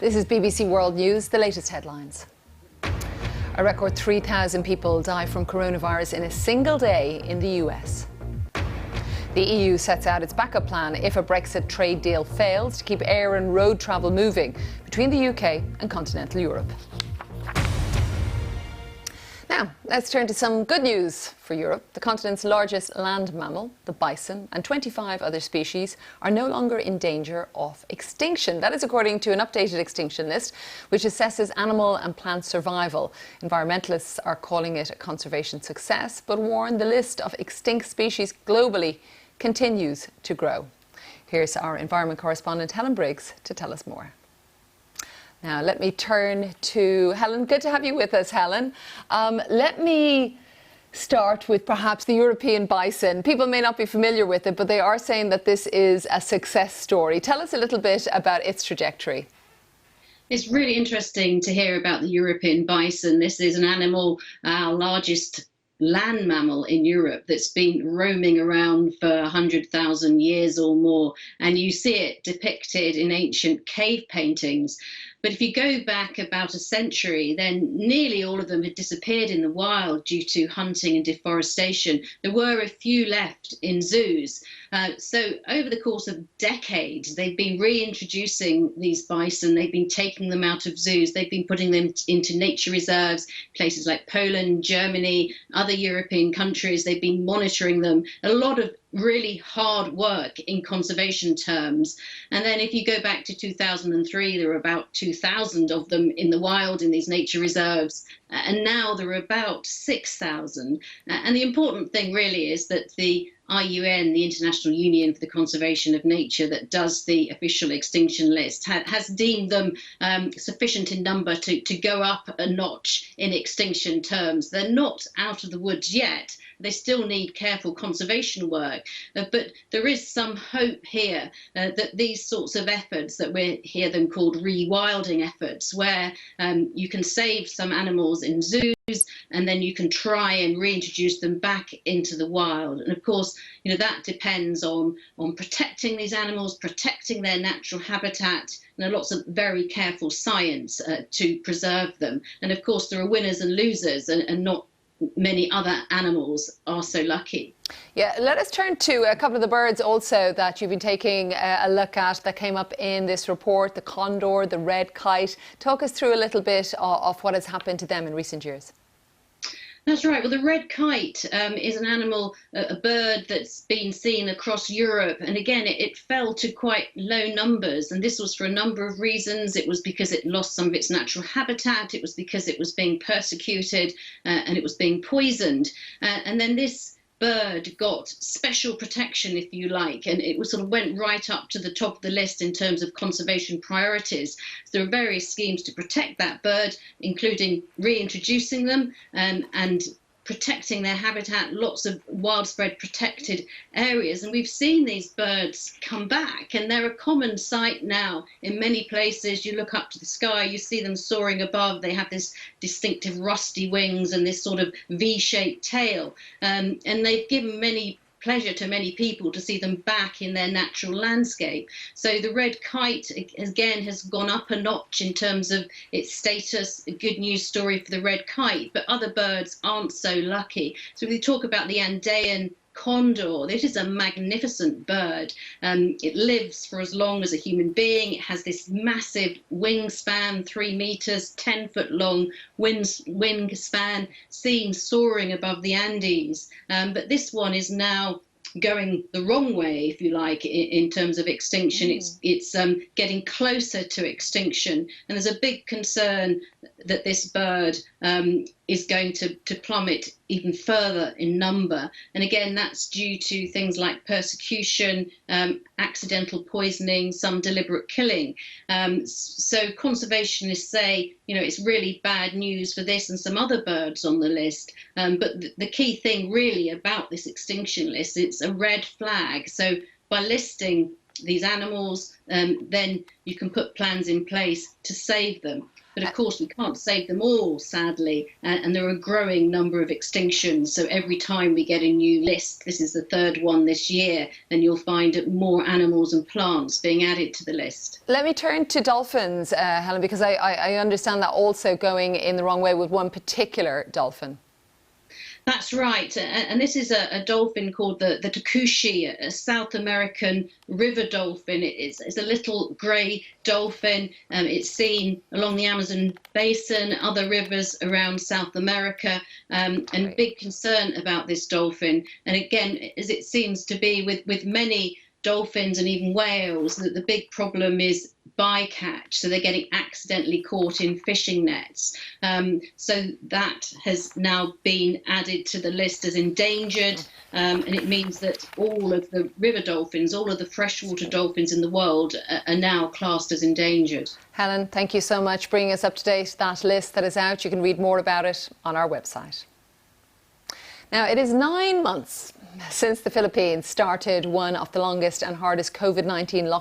This is BBC World News, the latest headlines. A record 3,000 people die from coronavirus in a single day in the US. The EU sets out its backup plan if a Brexit trade deal fails to keep air and road travel moving between the UK and continental Europe. Now, let's turn to some good news for Europe. The continent's largest land mammal, the bison, and 25 other species are no longer in danger of extinction. That is according to an updated extinction list, which assesses animal and plant survival. Environmentalists are calling it a conservation success, but warn the list of extinct species globally continues to grow. Here's our environment correspondent, Helen Briggs, to tell us more. Now, let me turn to Helen. Good to have you with us, Helen. Let me start with perhaps the European bison. People may not be familiar with it, but they are saying that this is a success story. Tell us a little bit about its trajectory. It's really interesting to hear about the European bison. This is an animal, our largest land mammal in Europe, that's been roaming around for 100,000 years or more. And you see it depicted in ancient cave paintings. But if you go back about a century, then nearly all of them had disappeared in the wild due to hunting and deforestation. There were a few left in zoos. So over the course of decades, they've been reintroducing these bison. They've been taking them out of zoos. They've been putting them into nature reserves, places like Poland, Germany, other European countries. They've been monitoring them. A lot of really hard work in conservation terms. And then if you go back to 2003, there were about 2,000 of them in the wild in these nature reserves. And now there are about 6,000. And the important thing really is that the IUN, the International Union for the Conservation of Nature, that does the official extinction list, has deemed them sufficient in number to go up a notch in extinction terms. They're not out of the woods yet. They still need careful conservation work. But there is some hope here that these sorts of efforts, that we hear them called rewilding efforts, where you can save some animals in zoos and then you can try and reintroduce them back into the wild. And of course, you know, that depends on protecting these animals, protecting their natural habitat, and there are lots of very careful science to preserve them. And of course, there are winners and losers, and not many other animals are so lucky. Yeah, let us turn to a couple of the birds also that you've been taking a look at that came up in this report, the condor, the red kite. Talk us through a little bit of what has happened to them in recent years. That's right. Well, the red kite is an animal, a bird that's been seen across Europe. And again, it fell to quite low numbers. And this was for a number of reasons. It was because it lost some of its natural habitat. It was because it was being persecuted and it was being poisoned. And then this bird got special protection, if you like, and it was sort of went right up to the top of the list in terms of conservation priorities. So there are various schemes to protect that bird, including reintroducing them and protecting their habitat, lots of widespread protected areas. And we've seen these birds come back, and they're a common sight now in many places. You look up to the sky, you see them soaring above. They have this distinctive rusty wings and this sort of V-shaped tail. And they've given pleasure to many people to see them back in their natural landscape. So the red kite, again, has gone up a notch in terms of its status, a good news story for the red kite, but other birds aren't so lucky. So we talk about the Andean condor. This is a magnificent bird. It lives for as long as a human being. It has this massive wingspan, 3 meters, 10-foot long wingspan, seen soaring above the Andes. But this one is now going the wrong way, if you like, in terms of extinction. It's getting closer to extinction, and there's a big concern that this bird is going to plummet even further in number. And again, that's due to things like persecution, accidental poisoning, some deliberate killing. So conservationists say, you know, it's really bad news for this and some other birds on the list. But the key thing really about this extinction list, it's a red flag. So by listing these animals, then you can put plans in place to save them. But of course, we can't save them all, sadly, and there are a growing number of extinctions. So every time we get a new list, this is the third one this year, then you'll find more animals and plants being added to the list. Let me turn to dolphins, Helen, because I understand that also going in the wrong way with one particular dolphin. That's right, and this is a dolphin called the takushi, a South American river dolphin. It's a little grey dolphin. It's seen along the Amazon basin, other rivers around South America, and big concern about this dolphin. And again, as it seems to be with many dolphins and even whales, that the big problem is bycatch, so they're getting accidentally caught in fishing nets. So that has now been added to the list as endangered, and it means that all of the river dolphins, all of the freshwater dolphins in the world are now classed as endangered. Helen, thank you so much for bringing us up to date. That list that is out, you can read more about it on our website. Now, it is 9 months since the Philippines started one of the longest and hardest COVID-19 lockdowns